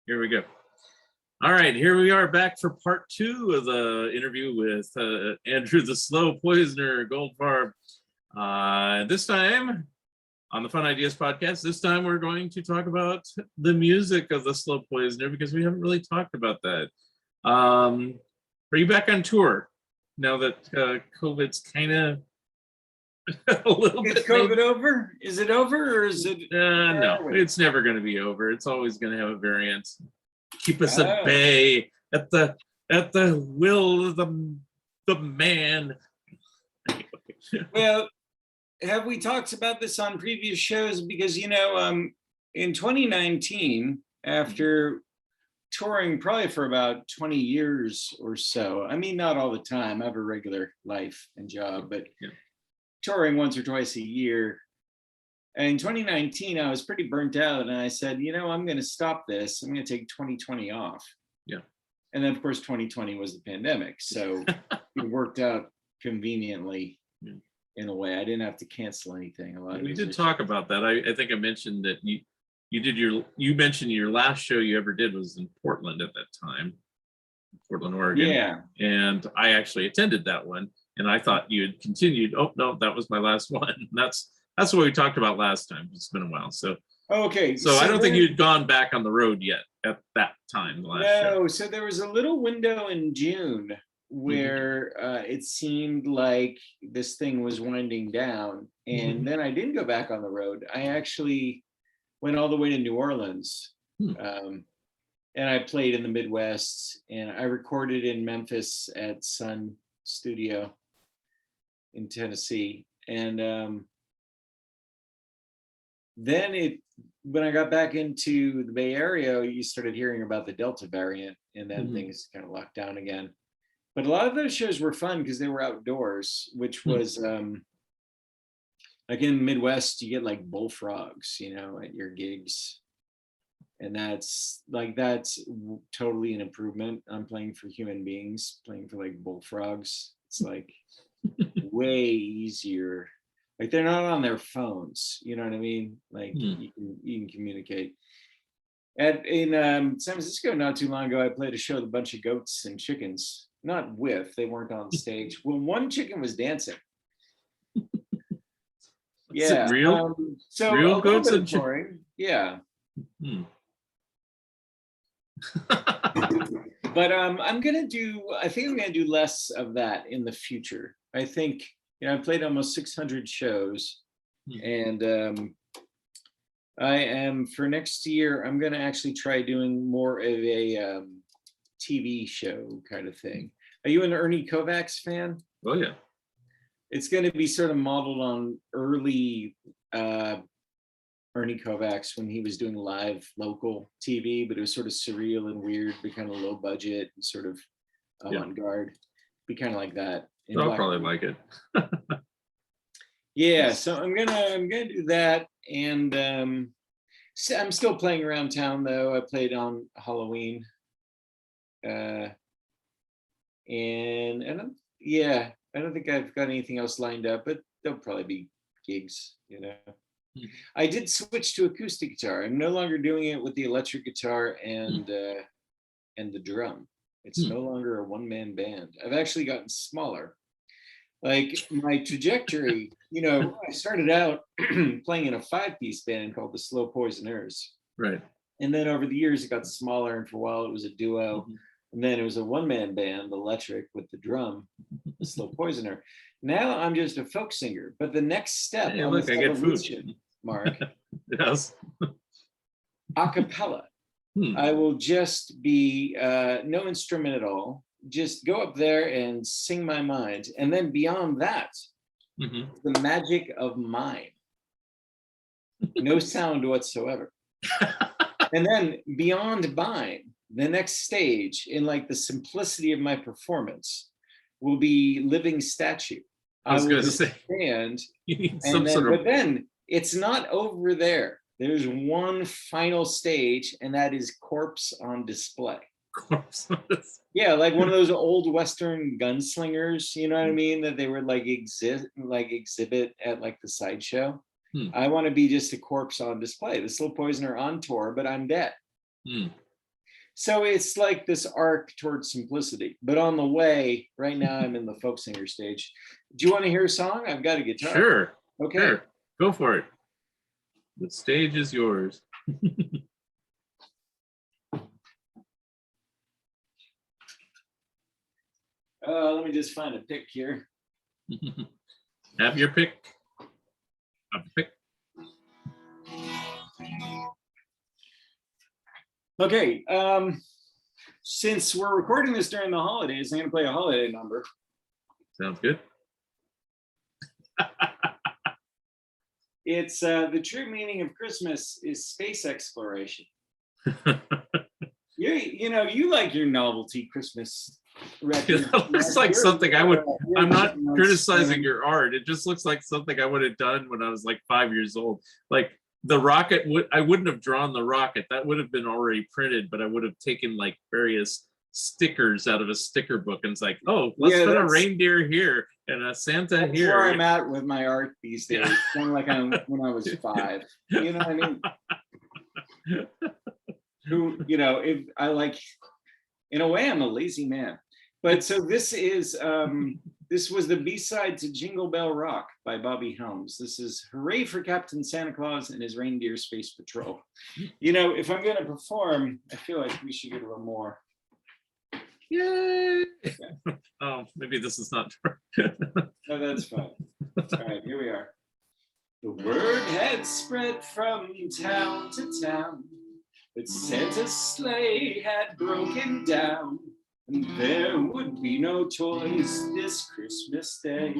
Here we go. All right, here we are back for part 2 of the interview with Andrew the Slow Poisoner Goldfarb. This time on the Fun Ideas podcast, this time we're going to talk about the music of the Slow Poisoner because we haven't really talked about that. Are you back on tour now that COVID's kind of a little bit? Is COVID over? Is it over or is it? No, it's never going to be over. It's always going to have a variant. Keep us at bay, at the will of the man. Well, have we talked about this on previous shows? Because in 2019, after touring probably for about 20 years or so, I mean, not all the time. I have a regular life and job, but touring once or twice a year. And in 2019, I was pretty burnt out, and I said, I'm going to stop this. I'm going to take 2020 off. Yeah. And then, of course, 2020 was the pandemic, so it worked out conveniently in a way. I didn't have to cancel anything. We did talk about that. I think I mentioned that you mentioned your last show you ever did was in Portland at that time, Portland, Oregon. Yeah. And I actually attended that one, and I thought you had continued. Oh no, that was my last one. That's what we talked about last time. It's been a while. So okay. So I don't think you'd gone back on the road yet at that time. No, so there was a little window in June where it seemed like this thing was winding down. And then I didn't go back on the road. I actually went all the way to New Orleans. And I played in the Midwest, and I recorded in Memphis at Sun Studio in Tennessee. And then when I got back into the Bay Area, you started hearing about the Delta variant, and then things kind of locked down again. But a lot of those shows were fun because they were outdoors, which was like in the Midwest, you get like bullfrogs, at your gigs. And that's totally an improvement. I'm playing for human beings, playing for like bullfrogs. It's like way easier. Like they're not on their phones, you know what I mean? Like you can communicate. In San Francisco, not too long ago, I played a show with a bunch of goats and chickens. Not they weren't on stage. Well, one chicken was dancing. Yeah. Real? So real goats and touring. Yeah. But I think I'm gonna do less of that in the future. I think I played almost 600 shows, and I am for next year. I'm going to actually try doing more of a TV show kind of thing. Are you an Ernie Kovacs fan? Oh yeah. It's going to be sort of modeled on early Ernie Kovacs when he was doing live local TV, but it was sort of surreal and weird, but kind of low budget and sort of avant-garde. Be kind of like that. I'll probably like it. Yeah, so I'm gonna do that, and I'm still playing around town though. I played on Halloween, and I don't think I've got anything else lined up, but there'll probably be gigs. I did switch to acoustic guitar. I'm no longer doing it with the electric guitar and the drum. It's no longer a one-man band. I've actually gotten smaller. Like my trajectory, I started out playing in a 5-piece band called the Slow Poisoners. Right. And then over the years, it got smaller. And for a while, it was a duo. And then it was a one-man band, electric, with the drum, the Slow Poisoner. Now I'm just a folk singer. But the next step on this evolution, Mark, yes, a cappella. I will just be no instrument at all, just go up there and sing my mind. And then beyond that, the magic of mime. No sound whatsoever. And then beyond mime, the next stage in like the simplicity of my performance will be living statue. I was going to say, stand, you need some sort of... But then it's not over there. There's one final stage, and that is corpse on display. Corpse on display. Yeah, like one of those old Western gunslingers, you know what I mean? That they would exhibit at like the sideshow. I want to be just a corpse on display. The Slow Poisoner on tour, but I'm dead. So it's like this arc towards simplicity. But on the way, right now I'm in the folk singer stage. Do you want to hear a song? I've got a guitar. Sure. Okay. Sure. Go for it. The stage is yours. Let me just find a pick here. Have your pick. Have a pick. Okay. Since we're recording this during the holidays, I'm going to play a holiday number. Sounds good. It's the true meaning of Christmas is space exploration. You like your novelty Christmas record. That looks like something I would. I'm not criticizing your art. It just looks like something I would have done when I was like 5 years old. Like the rocket, I wouldn't have drawn the rocket. That would have been already printed, but I would have taken like various stickers out of a sticker book and it's like, oh, let's put a reindeer here and a Santa that's here. Where I'm at with my art these days. Kind of like when I was 5. You know what I mean? If I like, in a way, I'm a lazy man. But so this is this was the B-side to Jingle Bell Rock by Bobby Helms. This is Hooray for Captain Santa Claus and his Reindeer Space Patrol. If I'm going to perform, I feel like we should get a little more. Yay! Oh, maybe this is not true. No, that's fine. All right, here we are. The word had spread from town to town that Santa's sleigh had broken down, and there would be no toys this Christmas Day.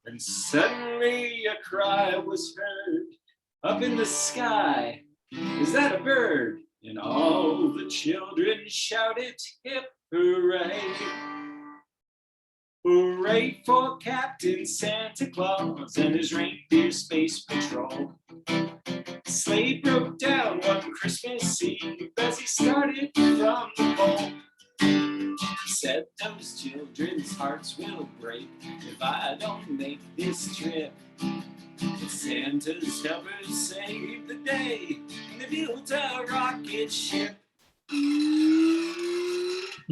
And suddenly a cry was heard up in the sky, "Is that a bird?" And all the children shouted, "Hip hooray! Hooray for Captain Santa Claus and his Reindeer Space Patrol." Sleigh broke down one Christmas Eve as he started from the pole. He said those children's hearts will break if I don't make this trip. But Santa's helpers saved the day and they built a rocket ship.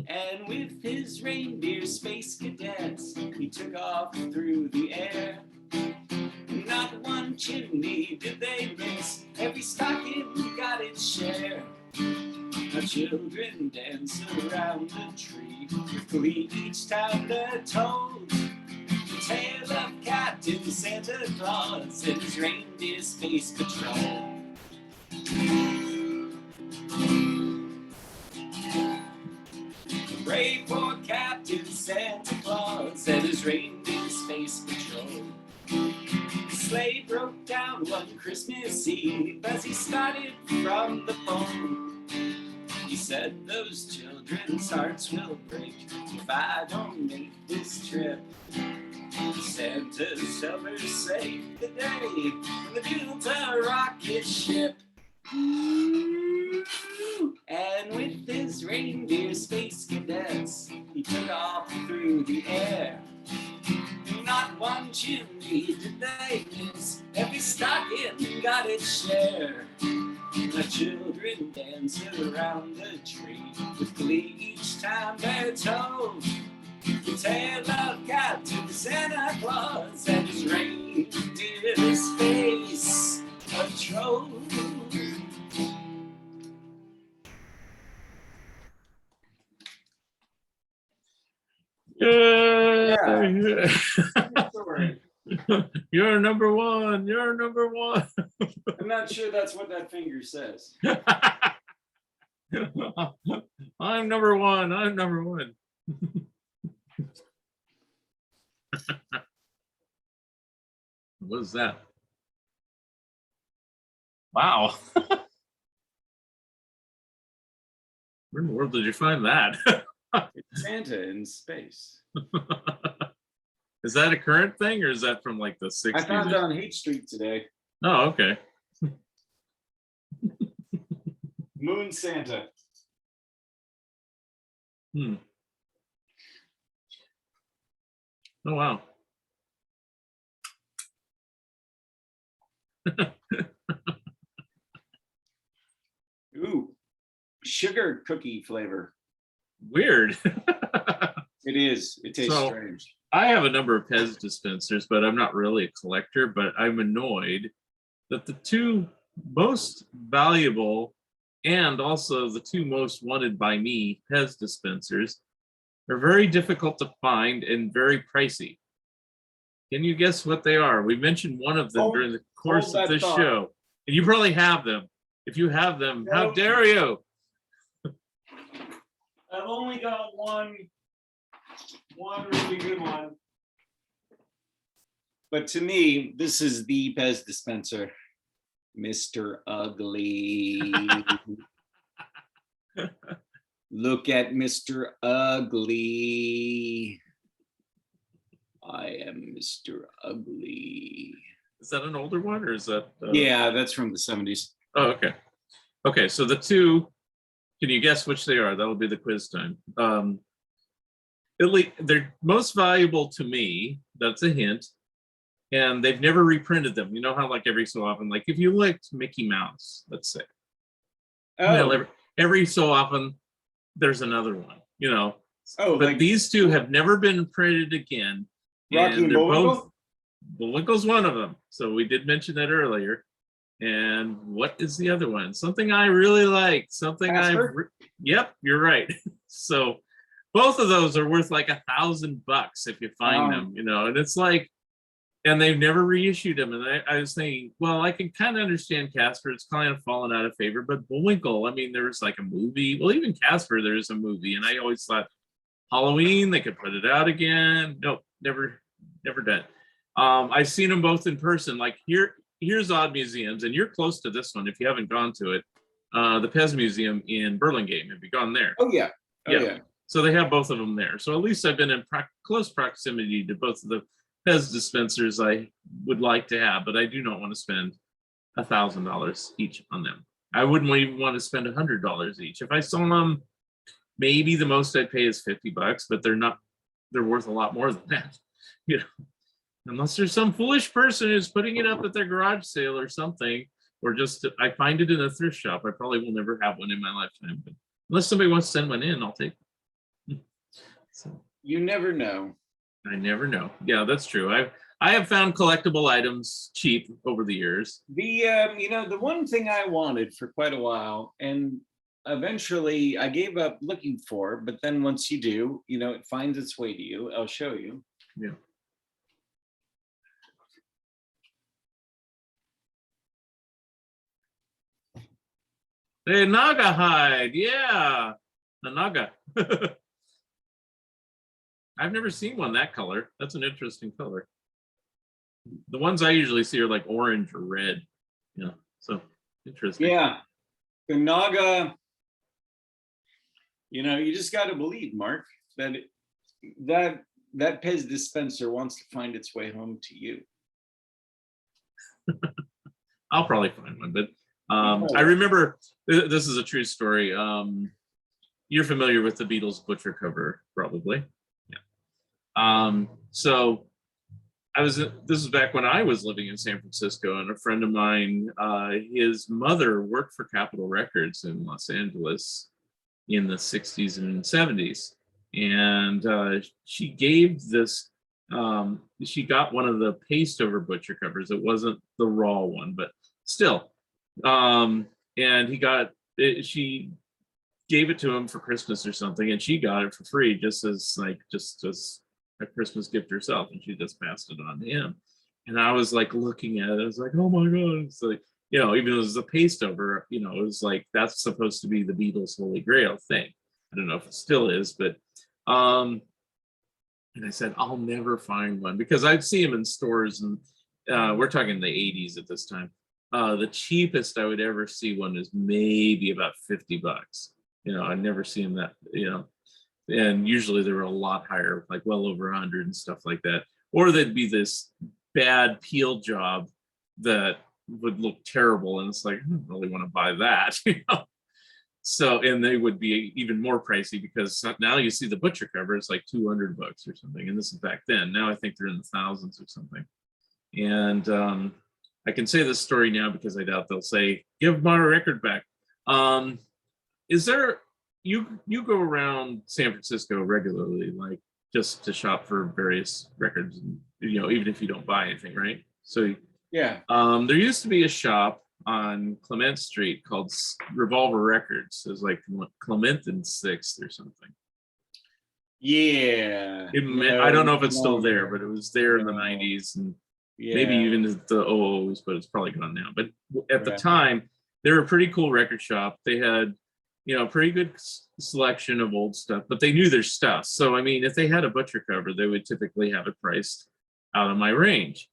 And with his reindeer space cadets, he took off through the air. Not one chimney did they miss, every stocking got its share. The children dance around the tree with glee each time they're told the tale of Captain Santa Claus and his Reindeer Space Patrol. Hooray for Captain Santa Claus and his Reindeer Space Patrol. The sleigh broke down one Christmas Eve as he started from the phone. He said those children's hearts will break if I don't make this trip. Santa's helpers saved the day and they built a rocket ship. And with his reindeer space cadets, he took off through the air. Not one chimney did they miss, every stocking got its share. The children dance around the tree with glee each time they're told the tale of Captain Santa Claus and his Reindeer Space Patrol. Yeah. You're number one. You're number one. I'm not sure that's what that finger says. I'm number one. I'm number one. What is that? Wow. Where in the world did you find that? It's Santa in space. Is that a current thing or is that from like the 60s? I found it on Hate Street today. Oh, okay. Moon Santa. Oh, wow. sugar cookie flavor. Weird. It is. It tastes So, strange. I have a number of Pez dispensers, but I'm not really a collector. But I'm annoyed that the two most valuable and also the two most wanted by me Pez dispensers are very difficult to find and very pricey. Can you guess what they are? We mentioned one of them during the course of this show, and you probably have them. If you have them, how dare you? I've only got one really good one. But to me, this is the Pez dispenser, Mr. Ugly. Look at Mr. Ugly. I am Mr. Ugly. Is that an older one or is that? Yeah, that's from the 70s. Oh, okay. Okay, so the two, can you guess which they are? That'll be the quiz time. They're most valuable to me. That's a hint. And they've never reprinted them. You know how like every so often, like if you liked Mickey Mouse, let's say. Oh, Well, every so often there's another one, you know. oh, But like these two have never been printed again. Rocky and they're Bullwinkle? both Bullwinkle's one of them. So we did mention that earlier. And what is the other one? Something I really like. Something Casper? Yep, you're right. So both of those are worth like $1,000 if you find them, you know, and it's like, and they've never reissued them. And I was thinking, well, I can kind of understand Casper. It's kind of fallen out of favor, but Bullwinkle, I mean, there was like a movie. Well, even Casper, there's a movie. And I always thought Halloween, they could put it out again. Nope, never done. I've seen them both in person. Like here's Odd Museums, and you're close to this one if you haven't gone to it. The Pez Museum in Burlingame. Have you gone there? Oh yeah. Yeah. So they have both of them there. So at least I've been in close proximity to both of the Pez dispensers I would like to have, but I do not want to spend $1,000 each on them. I wouldn't even want to spend $100 each. If I saw them, maybe the most I'd pay is $50, but they're worth a lot more than that. You know, unless there's some foolish person who's putting it up at their garage sale or something, or just I find it in a thrift shop. I probably will never have one in my lifetime, but unless somebody wants to send one in, I'll take it. So You never know. I never know. Yeah, that's true. I have found collectible items cheap over the years. The one thing I wanted for quite a while, and eventually I gave up looking for, but then once you do, it finds its way to you. I'll show you. Yeah. Hey, Naga hide. Yeah. The Naga. I've never seen one that color. That's an interesting color. The ones I usually see are like orange or red. Yeah. So interesting. Yeah. The Naga, you just got to believe, Mark, that Pez dispenser wants to find its way home to you. I'll probably find one, but I remember this is a true story. You're familiar with the Beatles Butcher cover, probably. Yeah. So this is back when I was living in San Francisco, and a friend of mine, his mother worked for Capitol Records in Los Angeles in the 60s and 70s. And she gave this, she got one of the paste over Butcher covers. It wasn't the raw one, but still. And she gave it to him for Christmas or something, and she got it for free just as a Christmas gift herself, and she just passed it on to him. And I was like looking at it, I was like, oh my God. It's like, even though it was a paste over, it was like that's supposed to be the Beatles' Holy Grail thing. I don't know if it still is, but and I said, I'll never find one, because I'd see them in stores, and we're talking the 80s at this time. The cheapest I would ever see one is maybe about $50. I'd never seen that, and usually they were a lot higher, like well over 100 and stuff like that. Or they'd be this bad peel job that would look terrible, and it's like, I don't really want to buy that. So, and they would be even more pricey, because now you see the Butcher cover, it's like $200 or something, and this is back then. Now I think they're in the thousands or something. And I can say this story now because I doubt they'll say, give my record back. is there, you go around San Francisco regularly, like just to shop for various records, and, even if you don't buy anything, right? So Yeah. there used to be a shop on Clement Street called Revolver Records. It was like Clement and Sixth or something. Yeah. I don't know if it's still there, longer. but it was there in the No. 90s and Yeah. maybe even the O's, but it's probably gone now. But at the Right. time, they were a pretty cool record shop. They had, a pretty good selection of old stuff, but they knew their stuff. So, I mean, if they had a butcher cover, they would typically have it priced out of my range.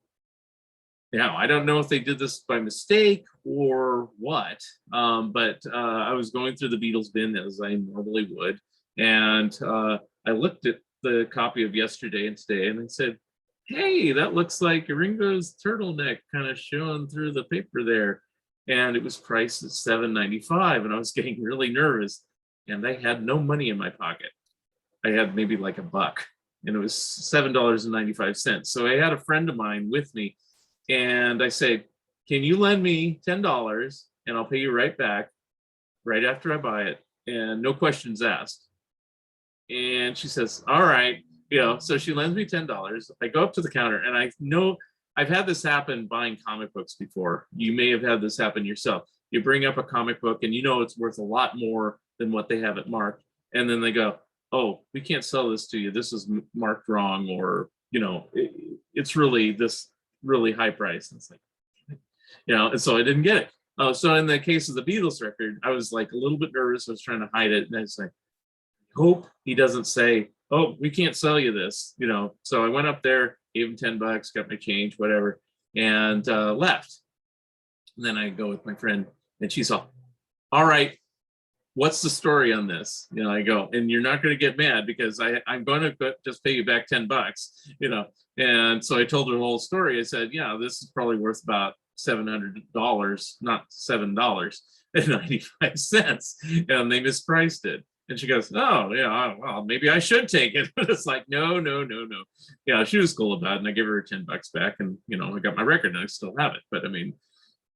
Now, I don't know if they did this by mistake or what, but I was going through the Beatles bin as I normally would, and I looked at the copy of yesterday and today, and I said, "Hey, that looks like Ringo's turtleneck kind of showing through the paper there," and it was priced at $7.95, and I was getting really nervous, and I had no money in my pocket. I had maybe like $1, and it was $7.95. So I had a friend of mine with me. And I said, "Can you lend me $10 and I'll pay you right back right after I buy it, and no questions asked?" And she says, "All right." So she lends me $10. I go up to the counter, and I know I've had this happen buying comic books before. You may have had this happen yourself. You bring up a comic book and it's worth a lot more than what they have it marked. And then they go, "Oh, we can't sell this to you. This is marked wrong," or, it's really this really high price. And it's like, and so I didn't get it. So in the case of the Beatles record, I was like a little bit nervous. I was trying to hide it. And I was like, hope he doesn't say, "Oh, we can't sell you this," So I went up there, gave him $10, got my change, whatever, and left. And then I go with my friend, and she's all right, what's the story on this? I go, "And you're not going to get mad because I'm going to just pay you back $10, And so I told her the whole story. I said, "Yeah, this is probably worth about $700, not $7.95. And they mispriced it." And she goes, "Oh, yeah, well, maybe I should take it." But it's like, no, no, no, no. Yeah, she was cool about it. And I gave her $10 back, and, I got my record, and I still have it. But I mean,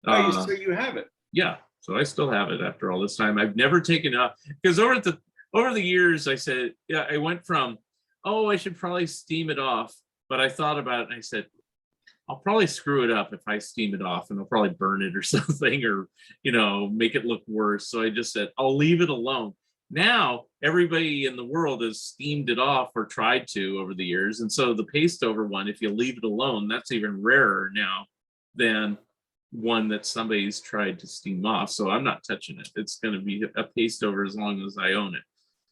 So you have it. yeah, so I still have it after all this time. I've never taken it up because over the years, I said, yeah, I went from, "Oh, I should probably steam it off," but I thought about it and I said, "I'll probably screw it up if I steam it off, and I'll probably burn it or something, or make it look worse." So I just said, I'll leave it alone. Now everybody in the world has steamed it off or tried to over the years, and so the paste over one, if you leave it alone, that's even rarer now than one that somebody's tried to steam off. So I'm not touching it. It's going to be a paste over as long as I own it.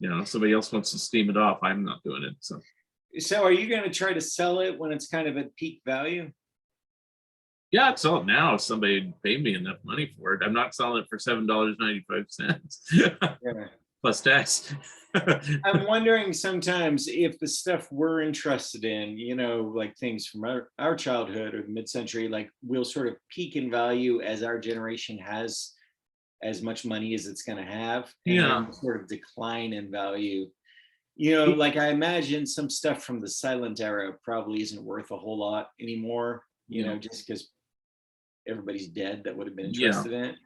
If somebody else wants to steam it off, I'm not doing it. So are you going to try to sell it when it's kind of at peak value? Yeah, I'd sell it now if somebody paid me enough money for it. I'm not selling it for $7.95 Yeah. plus tax. I'm wondering sometimes if the stuff we're interested in, like things from our childhood or the mid-century, like will sort of peak in value as our generation has as much money as it's going to have, and then sort of decline in value. Like I imagine some stuff from the silent era probably isn't worth a whole lot anymore, just because everybody's dead that would have been interested in it.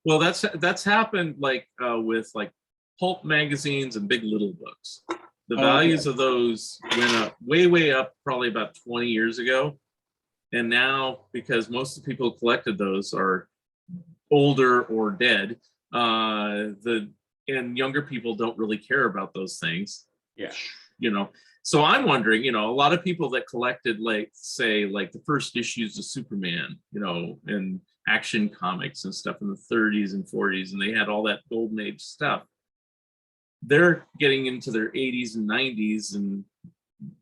Well, that's happened like with like pulp magazines and Big Little books. The values of those went up way up probably about 20 years ago. And now, because most of the people who collected those are older or dead, and younger people don't really care about those things. Yeah. So I'm wondering, a lot of people that collected, like, say, like the first issues of Superman, and Action Comics and stuff in the 30s and 40s, and they had all that golden age stuff. They're getting into their 80s and 90s and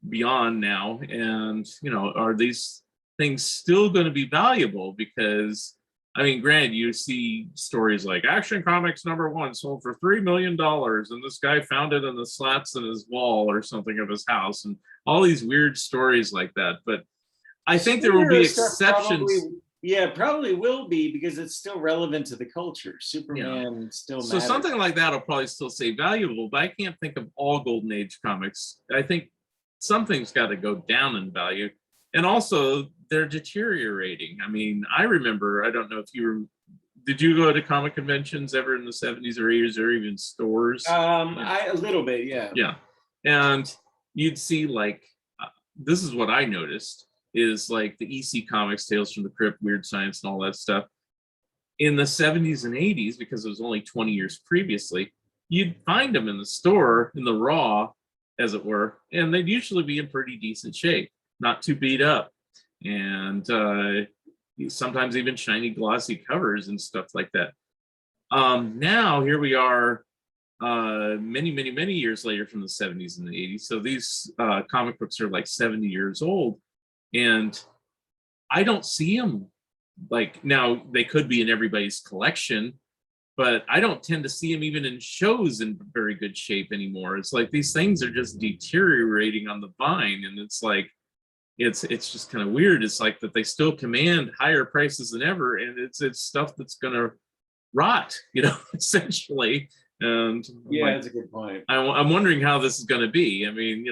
beyond now. And, are these things still going to be valuable? Because, I mean, granted, you see stories like Action Comics #1 sold for $3 million, and this guy found it in the slats in his wall or something of his house, and all these weird stories like that. But I think there will be exceptions. Probably will be, because it's still relevant to the culture. Superman still matters. So something like that will probably still say valuable, but I can't think of all Golden Age comics. I think something's got to go down in value. And also, they're deteriorating. I mean, I remember, I don't know if you were, Did you go to comic conventions ever in the 70s or 80s or even stores? A little bit, yeah. Yeah. And you'd see like, this is what I noticed is like the EC Comics, Tales from the Crypt, Weird Science, and all that stuff. In the 70s and 80s, because it was only 20 years previously, you'd find them in the store, in the raw, as it were, and they'd usually be in pretty decent shape, not too beat up. And sometimes even shiny, glossy covers and stuff like that. Now, here we are many, many, many years later from the 70s and the 80s. So these comic books are like 70 years old. And I don't see them like now. They could be in everybody's collection, but I don't tend to see them even in shows in very good shape anymore. It's like these things are just deteriorating on the vine, and it's like it's just kind of weird. It's like that they still command higher prices than ever, and it's stuff that's gonna rot, essentially. And yeah, that's a good point. I'm wondering how this is going to be. I mean,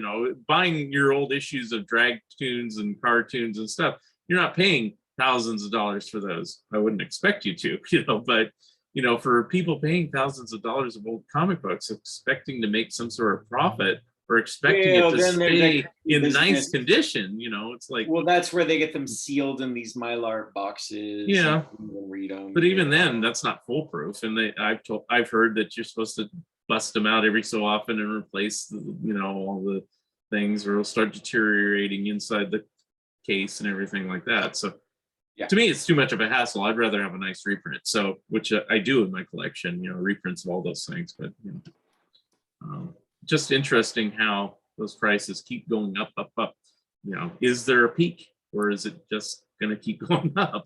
buying your old issues of drag tunes and cartoons and stuff, you're not paying thousands of dollars for those. I wouldn't expect you to, but for people paying thousands of dollars of old comic books, expecting to make some sort of profit or expecting it to stay in nice condition, it's like, well, that's where they get them sealed in these Mylar boxes. Yeah, and read them. But even then, that's not foolproof. And I've heard that you're supposed to bust them out every so often and replace all the things, or it'll start deteriorating inside the case and everything like that. So to me, it's too much of a hassle. I'd rather have a nice reprint. So, which I do in my collection, reprints of all those things. But just interesting how those prices keep going up, up, up. Is there a peak, or is it just going to keep going up?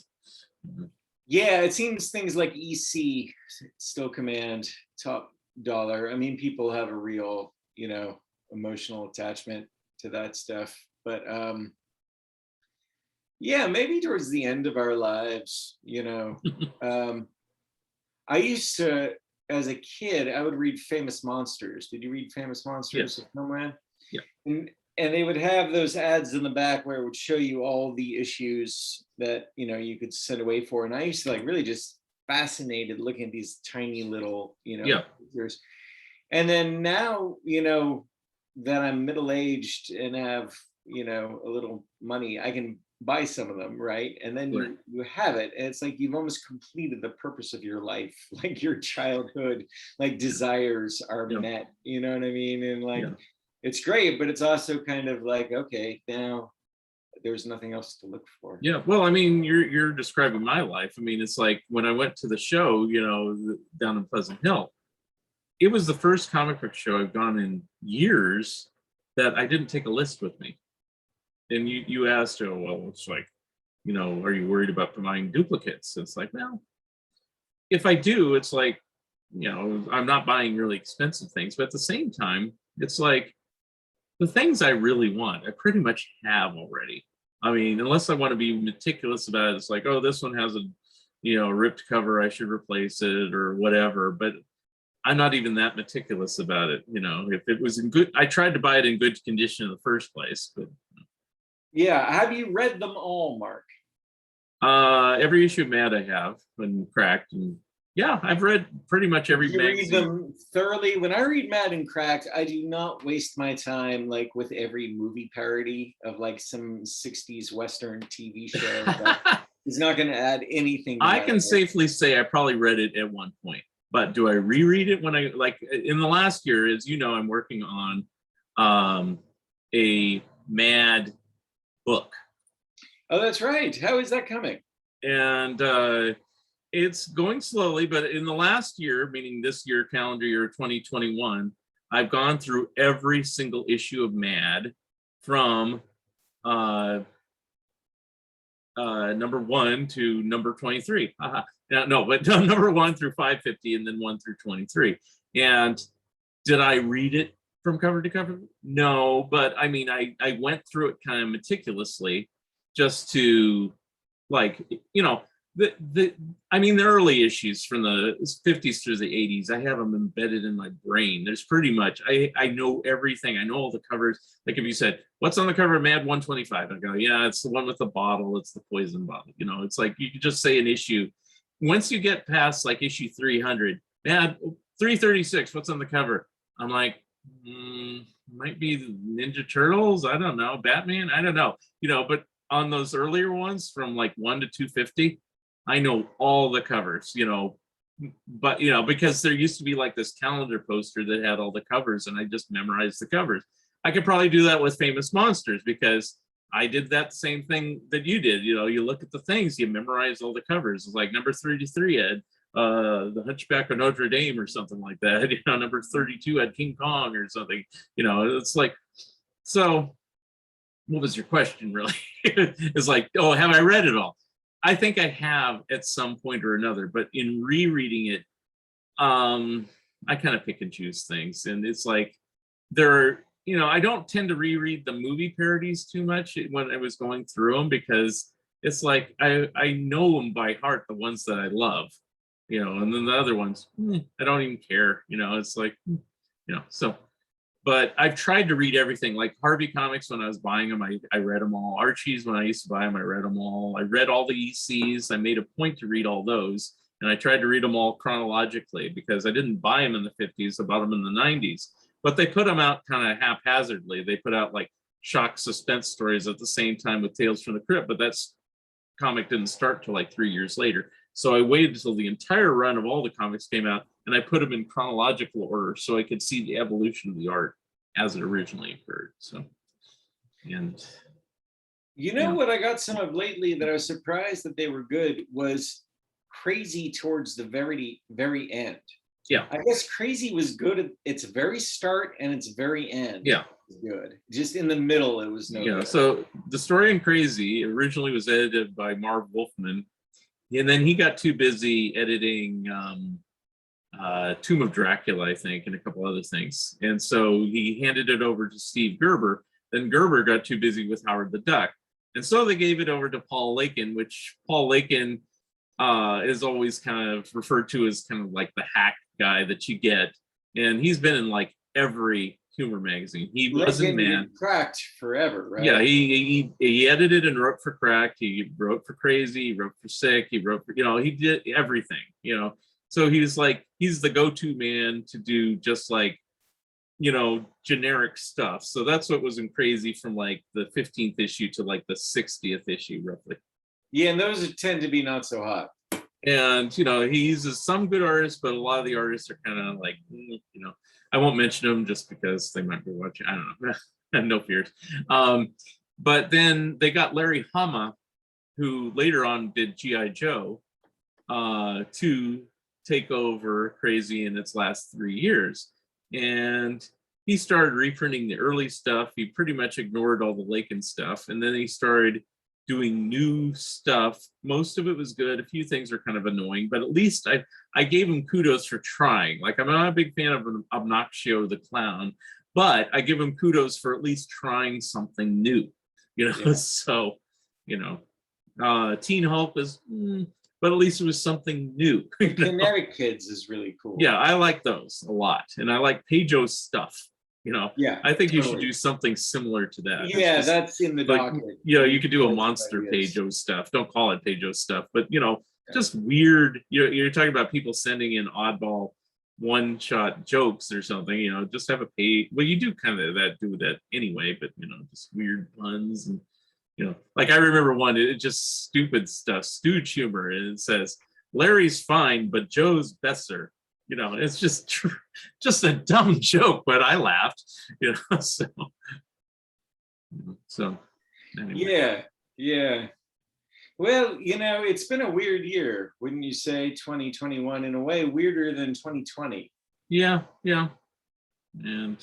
Yeah, it seems things like EC still command top dollar. I mean, people have a real, emotional attachment to that stuff. But yeah, maybe towards the end of our lives, I used to, as a kid, I would read Famous Monsters. Did you read Famous Monsters? Yes. Homeland? Yeah. And they would have those ads in the back where it would show you all the issues that you could send away for. And I used to really just fascinated looking at these tiny little figures. And then now that I'm middle-aged and have a little money, I can buy some of them, right? And then you have it, and it's like you've almost completed the purpose of your life, like your childhood desires are met, you know what I mean? And it's great, but it's also kind of like, okay, now there's nothing else to look for. Yeah, well, I mean, you're describing my life. I mean, it's like when I went to the show, down in Pleasant Hill, it was the first comic book show I've gone in years that I didn't take a list with me. And you asked, oh, well, it's like, are you worried about buying duplicates? It's like, well, if I do, it's like, I'm not buying really expensive things, but at the same time, it's like the things I really want, I pretty much have already. I mean, unless I want to be meticulous about it, it's like, oh, this one has a, ripped cover, I should replace it or whatever. But I'm not even that meticulous about it. If it was in good, I tried to buy it in good condition in the first place, but. Yeah, have you read them all, Mark? Every issue of Mad I have and Cracked, and I've read pretty much every magazine. Read them thoroughly. When I read Mad and Cracked, I do not waste my time with every movie parody of some 60s Western TV show that is not going to add anything. I can safely say I probably read it at one point, but do I reread it when I in the last year? As you know, I'm working on a Mad book. Oh, that's right. How is that coming? And it's going slowly, but in the last year, meaning this year, calendar year 2021, I've gone through every single issue of Mad from number 1 to number 23. Number 1 through 550 and then 1 through 23. And did I read it from cover to cover? No, but I mean, I went through it kind of meticulously just to the early issues from the 50s through the 80s, I have them embedded in my brain. There's pretty much, I know everything. I know all the covers. Like if you said, what's on the cover of Mad 125? I go, yeah, it's the one with the bottle. It's the poison bottle. It's like, you could just say an issue once you get past like issue 300, man, 336, what's on the cover? I'm like, might be the Ninja Turtles. I don't know. Batman. I don't know. But on those earlier ones from like 1 to 250, I know all the covers, but because there used to be like this calendar poster that had all the covers, and I just memorized the covers. I could probably do that with Famous Monsters, because I did that same thing that you did. You look at the things, you memorize all the covers. It's like number 33 had the Hunchback of Notre Dame or something like that. Number 32 had King Kong or something. It's like, so what was your question really? It's like, oh, have I read it all? I think I have at some point or another, but in rereading it, I kind of pick and choose things. And it's like, I don't tend to reread the movie parodies too much when I was going through them, because it's like, I know them by heart, the ones that I love, and then the other ones, I don't even care, it's like, so. But I've tried to read everything, like Harvey Comics when I was buying them, I read them all. Archie's when I used to buy them, I read them all. I read all the ECs. I made a point to read all those. And I tried to read them all chronologically, because I didn't buy them in the 50s, I bought them in the 90s. But they put them out kind of haphazardly. They put out like shock suspense stories at the same time with Tales from the Crypt, but that's comic didn't start till like 3 years later. So I waited until the entire run of all the comics came out, and I put them in chronological order so I could see the evolution of the art as it originally occurred. So, and what I got some of lately that I was surprised that they were good was Crazy towards the very, very end. Yeah. I guess Crazy was good at its very start and its very end. Yeah. Good. Just in the middle, it was no good. So the story in Crazy originally was edited by Marv Wolfman, and then he got too busy editing Tomb of Dracula, I think, and a couple other things. And so he handed it over to Steve Gerber. Then Gerber got too busy with Howard the Duck. And so they gave it over to Paul Lakin, which Paul Lakin is always kind of referred to as kind of like the hack guy that you get. And he's been in like every humor magazine. He wasn't man. Cracked forever, right? Yeah, he edited and wrote for Cracked. He wrote for Crazy. He wrote for Sick. He wrote for, he did everything, So he's the go-to man to do just like, generic stuff. So that's what was in Crazy from like the 15th issue to like the 60th issue, roughly. Yeah, and those tend to be not so hot. And, he uses some good artists, but a lot of the artists are kind of like, I won't mention them just because they might be watching. I don't know. I have no fears. But then they got Larry Hama, who later on did G.I. Joe, to take over Crazy in its last 3 years. And he started reprinting the early stuff. He pretty much ignored all the Lakin stuff. And then he started doing new stuff. Most of it was good. A few things are kind of annoying, but at least I gave him kudos for trying. Like, I'm not a big fan of Obnoxio the Clown, but I give him kudos for at least trying something new, Yeah. So, Teen Hulk was, but at least it was something new. Kinetic Kids is really cool. Yeah, I like those a lot. And I like Pedro's stuff. Yeah, I think you should do something similar to that. Yeah, that's in the docket. You could do a monster Pedro stuff. Don't call it Pedro stuff, but just weird. You're talking about people sending in oddball one-shot jokes or something. Just have a page. Well, you do kind of do that anyway, but just weird puns and like I remember one. It's just stupid stuff, stooge humor, and it says Larry's fine, but Joe's besser. It's just a dumb joke, but I laughed, so anyway. Yeah. Well, it's been a weird year, wouldn't you say? 2021, in a way, weirder than 2020. Yeah. And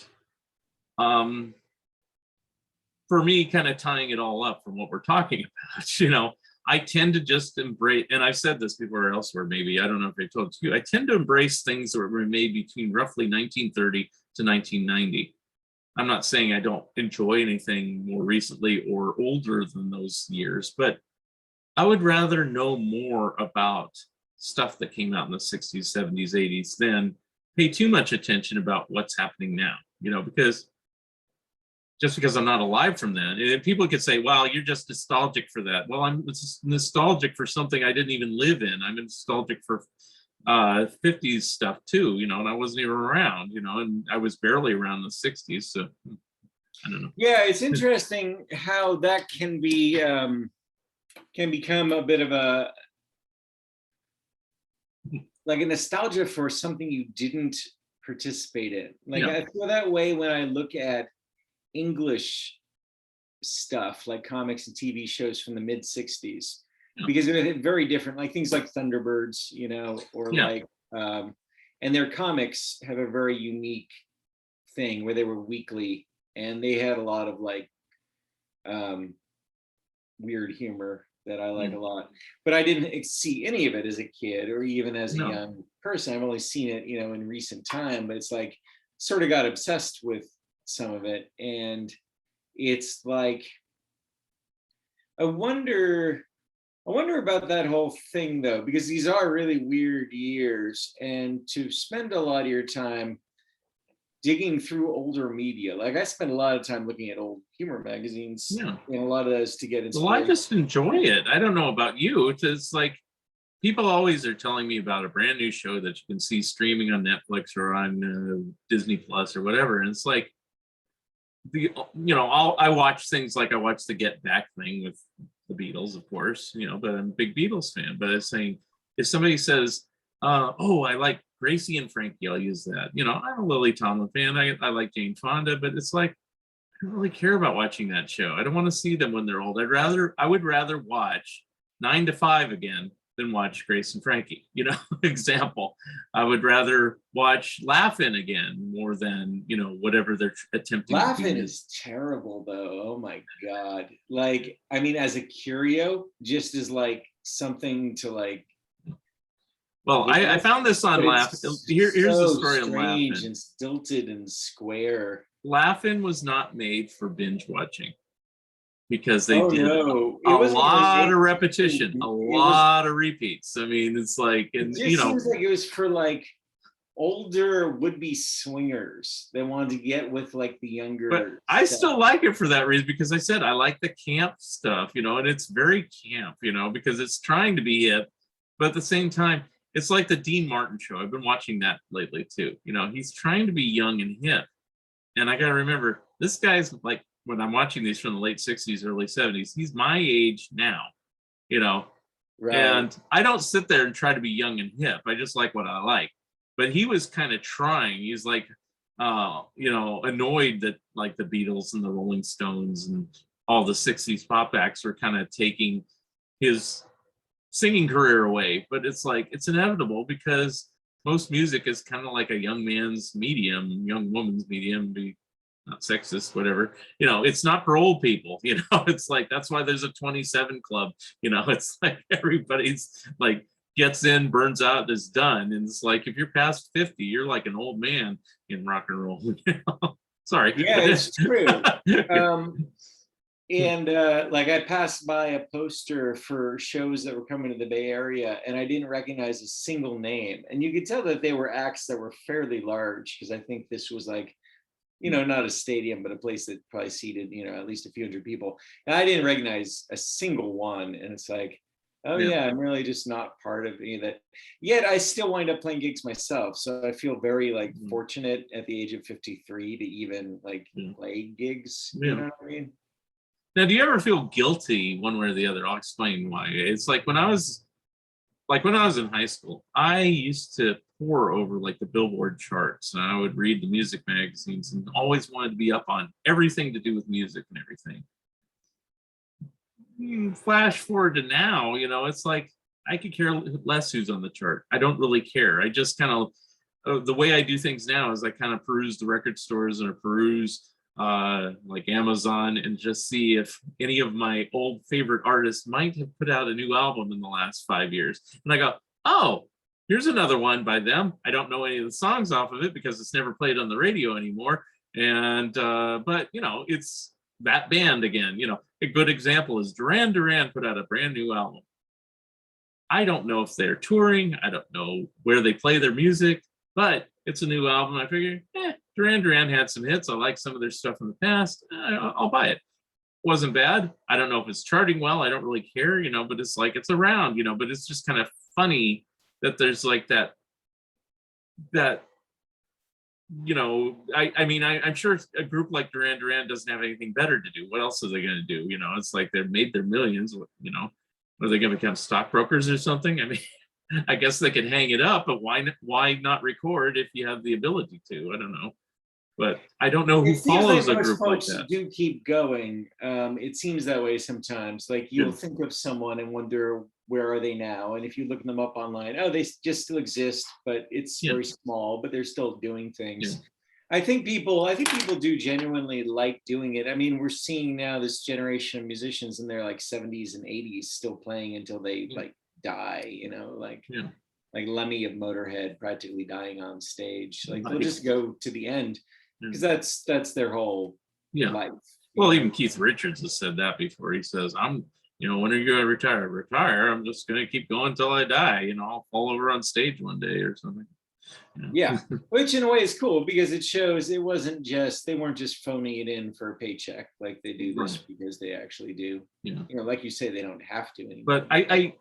for me, kind of tying it all up from what we're talking about, I tend to just embrace, and I've said this before elsewhere, maybe, I don't know if I told you, I tend to embrace things that were made between roughly 1930 to 1990. I'm not saying I don't enjoy anything more recently or older than those years, but I would rather know more about stuff that came out in the 60s, 70s, 80s than pay too much attention about what's happening now, because just because I'm not alive from then. And people could say, well, you're just nostalgic for that. Well, I'm nostalgic for something I didn't even live in. I'm nostalgic for 50s stuff too, you know, and I wasn't even around, you know, and I was barely around the 60s. So I don't know. Yeah, it's interesting how that can be can become a bit of a like a nostalgia for something you didn't participate in. Like Yeah. I feel that way when I look at English stuff like comics and TV shows from the mid 60s Yeah. because they're very different, like things like Thunderbirds, you know, or Yeah. like and their comics have a very unique thing where they were weekly and they had a lot of like weird humor that I like a lot. But I didn't see any of it as a kid or even as a No. young person. I've only seen it, you know, in recent time, but it's like sort of got obsessed with some of it. And it's like I wonder about that whole thing though, because these are really weird years, and to spend a lot of your time digging through older media. Like I spent a lot of time looking at old humor magazines, Yeah. and a lot of those to get Well, I inspiration. just enjoy it. I don't know about you. It's like people always are telling me about a brand new show that you can see streaming on Netflix or on Disney Plus or whatever. And it's like, I watch things like I watch the Get Back thing with the Beatles, of course, you know, but I'm a big Beatles fan. But it's saying if somebody says, oh, I like Gracie and Frankie, I'll use that. You know, I'm a Lily Tomlin fan. I like Jane Fonda, but it's like I don't really care about watching that show. I don't want to see them when they're old. I would rather watch 9 to 5 again than watch Grace and Frankie. You know, example. I would rather watch Laugh-In again more than, you know, whatever they're attempting to do. Laugh-In is terrible though. Oh my God. Like, I mean, as a curio, just as like something to like. Well, I found this on Laugh. Here's the story on Strange Laugh-In. and stilted and square. Laugh-In was not made for binge watching because they did no. a lot of repetition, a lot of repeats. I mean, it's like, and it just seems like it was for like older would-be swingers that wanted to get with like the younger. But I still like it for that reason, because I said I like the camp stuff, you know, and it's very camp, you know, because it's trying to be hip, but at the same time, it's like the Dean Martin show. I've been watching that lately too. You know, he's trying to be young and hip. And I got to remember, this guy's like, when I'm watching these from the late 60s, early 70s, he's my age now, you know. Right. And I don't sit there and try to be young and hip. I just like what I like. But he was kind of trying. He's like, you know, annoyed that like the Beatles and the Rolling Stones and all the 60s pop acts were kind of taking his singing career away. But it's like, it's inevitable, because most music is kind of like a young man's medium, young woman's medium, be not sexist, whatever. You know, it's not for old people, you know. It's like, that's why there's a 27 club, you know. It's like everybody's like gets in, burns out, is done. And it's like, if you're past 50, you're like an old man in rock and roll. You know? Sorry. Yeah, it's true. And like I passed by a poster for shows that were coming to the Bay Area, and I didn't recognize a single name. And you could tell that they were acts that were fairly large, because I think this was like, you know, not a stadium, but a place that probably seated, you know, at least a few hundred people. And I didn't recognize a single one. And it's like, oh yeah, I'm really just not part of any of that. Yet I still wind up playing gigs myself. So I feel very like fortunate at the age of 53 to even like play gigs. You know what I mean? Now, do you ever feel guilty one way or the other? I'll explain why. It's like when I was in high school, I used to pore over like the Billboard charts, and I would read the music magazines and always wanted to be up on everything to do with music and everything. Flash forward to now, you know, it's like I could care less who's on the chart. I don't really care. I just kind of, the way I do things now is I kind of peruse the record stores and I peruse like Amazon, and just see if any of my old favorite artists might have put out a new album in the last 5 years. And I go, oh, here's another one by them. I don't know any of the songs off of it because it's never played on the radio anymore. And but you know, it's that band again. You know, a good example is Duran Duran put out a brand new album. I don't know if they're touring. I don't know where they play their music, but it's a new album. I figure, Duran Duran had some hits. I like some of their stuff in the past. I'll buy it. Wasn't bad. I don't know if it's charting well. I don't really care, but it's like it's around, but it's just kind of funny that there's like that I mean, I'm sure a group like Duran Duran doesn't have anything better to do. What else are they going to do? It's like they've made their millions. Are they going to become stockbrokers or something? I mean, I guess they could hang it up, but why not record if you have the ability to? I don't know. But I don't know who It seems follows like a most group like folks that. do keep going. It seems that way sometimes. Like you'll think of someone and wonder where are they now, and if you look them up online, oh, they just still exist, but it's very small, but they're still doing things. I think people do genuinely like doing it. I mean, we're seeing now this generation of musicians in their like 70s and 80s still playing until they like die, like Lemmy of Motorhead practically dying on stage. Like they'll just go to the end because that's their whole life. Well, even Keith Richards has said that before. He says, when are you going to retire? Retire. I'm just going to keep going until I die. I'll fall over on stage one day or something. Yeah, which in a way is cool because it shows they weren't just phoning it in for a paycheck. Like they do this because they actually do. Like you say, they don't have to anymore. But I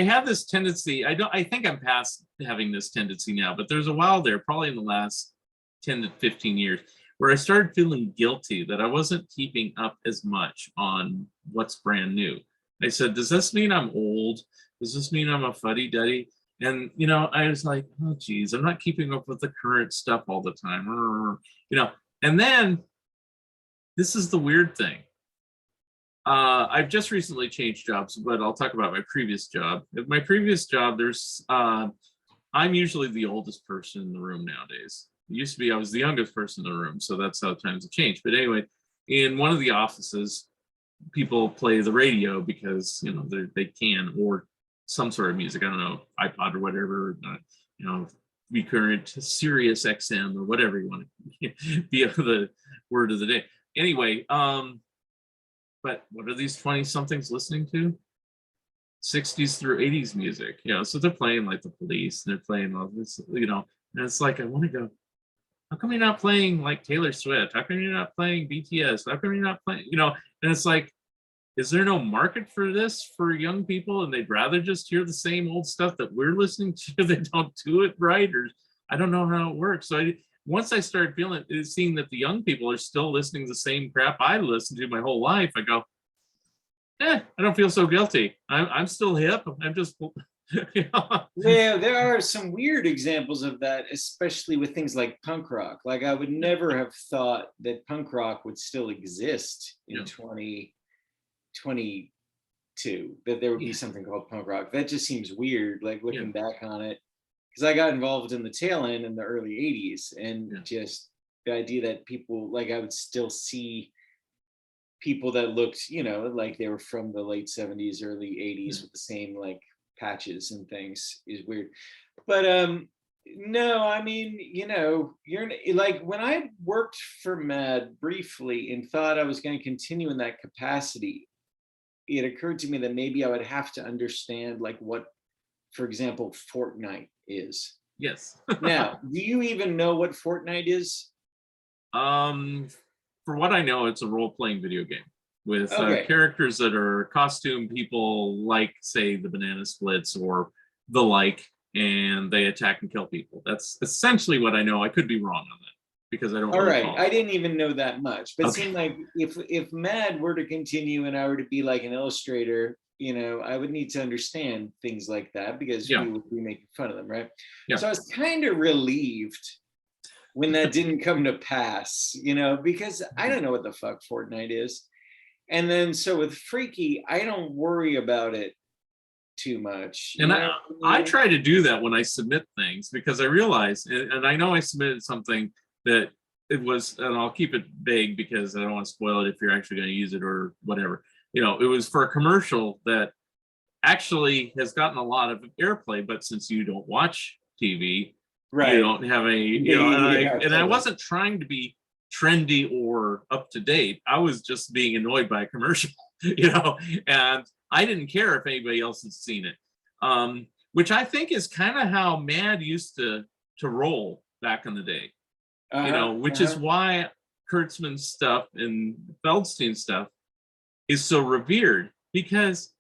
have this tendency. I think I'm past having this tendency now, but there's a while there, probably in the last 10 to 15 years, where I started feeling guilty that I wasn't keeping up as much on what's brand new. I said, does this mean I'm old? Does this mean I'm a fuddy-duddy? And, I was like, oh, geez, I'm not keeping up with the current stuff all the time. And then this is the weird thing. I've just recently changed jobs, but I'll talk about my previous job. At my previous job, I'm usually the oldest person in the room nowadays. It used to be I was the youngest person in the room, so that's how times have changed. But anyway, in one of the offices, people play the radio because they can, or some sort of music. I don't know, iPod or whatever. Recurrent Sirius XM or whatever you want to be the word of the day. Anyway, but what are these 20-somethings listening to? 60s through 80s music. So they're playing like the Police, and they're playing all this, and it's like I want to go, how come you're not playing like Taylor Swift? How come you're not playing BTS? How come you're not playing, and it's like, is there no market for this for young people and they'd rather just hear the same old stuff that we're listening to? They don't do it right, or I don't know how it works. So once I started seeing that the young people are still listening to the same crap I listened to my whole life, I go, I don't feel so guilty. I'm still hip. I'm just, Yeah, there are some weird examples of that, especially with things like punk rock. Like I would never have thought that punk rock would still exist in 2022, that there would be something called punk rock. That just seems weird, like looking back on it, because I got involved in the tail end in the early 80s, and just the idea that people, like I would still see people that looked, like they were from the late 70s, early 80s with the same like patches and things is weird. But no, I mean, you're like, when I worked for Mad briefly and thought I was going to continue in that capacity, it occurred to me that maybe I would have to understand like what, for example, Fortnite is. Yes. Now, do you even know what Fortnite is? For what I know, it's a role-playing video game with characters that are costume people, like say the Banana Splits or the like, and they attack and kill people. That's essentially what I know. I could be wrong on that because I don't. All right, I didn't even know that much, but it seemed like if Mad were to continue and I were to be like an illustrator, I would need to understand things like that because we would be making fun of them, right? So I was kind of relieved when that didn't come to pass, because I don't know what the fuck Fortnite is. And then so with Freaky, I don't worry about it too much. And I try to do that when I submit things, because I realize, and I know I submitted something that it was, and I'll keep it vague because I don't want to spoil it if you're actually going to use it or whatever. It was for a commercial that actually has gotten a lot of airplay, but since you don't watch TV, you don't have any, and I wasn't trying to be trendy or up to date. I was just being annoyed by a commercial, and I didn't care if anybody else had seen it, which I think is kind of how Mad used to roll back in the day. which is why Kurtzman's stuff and Feldstein's stuff is so revered, because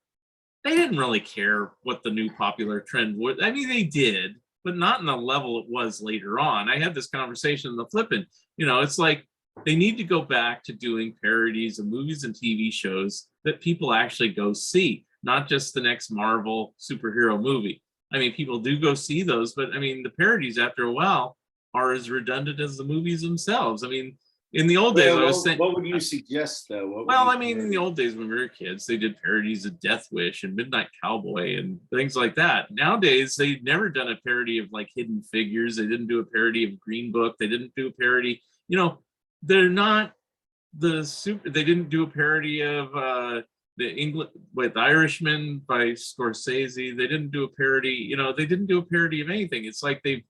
they didn't really care what the new popular trend was. I mean, they did, but not in the level it was later on. I had this conversation in the flippin', it's like they need to go back to doing parodies of movies and TV shows that people actually go see, not just the next Marvel superhero movie. I mean, people do go see those, but I mean, the parodies after a while are as redundant as the movies themselves. I mean, in the old days, I was saying. What would you suggest, though? In the old days when we were kids, they did parodies of Death Wish and Midnight Cowboy and things like that. Nowadays, they've never done a parody of like Hidden Figures. They didn't do a parody of Green Book. They didn't do a parody. They're not the super. They didn't do a parody of the Irishman by Scorsese. They didn't do a parody. They didn't do a parody of anything. It's like they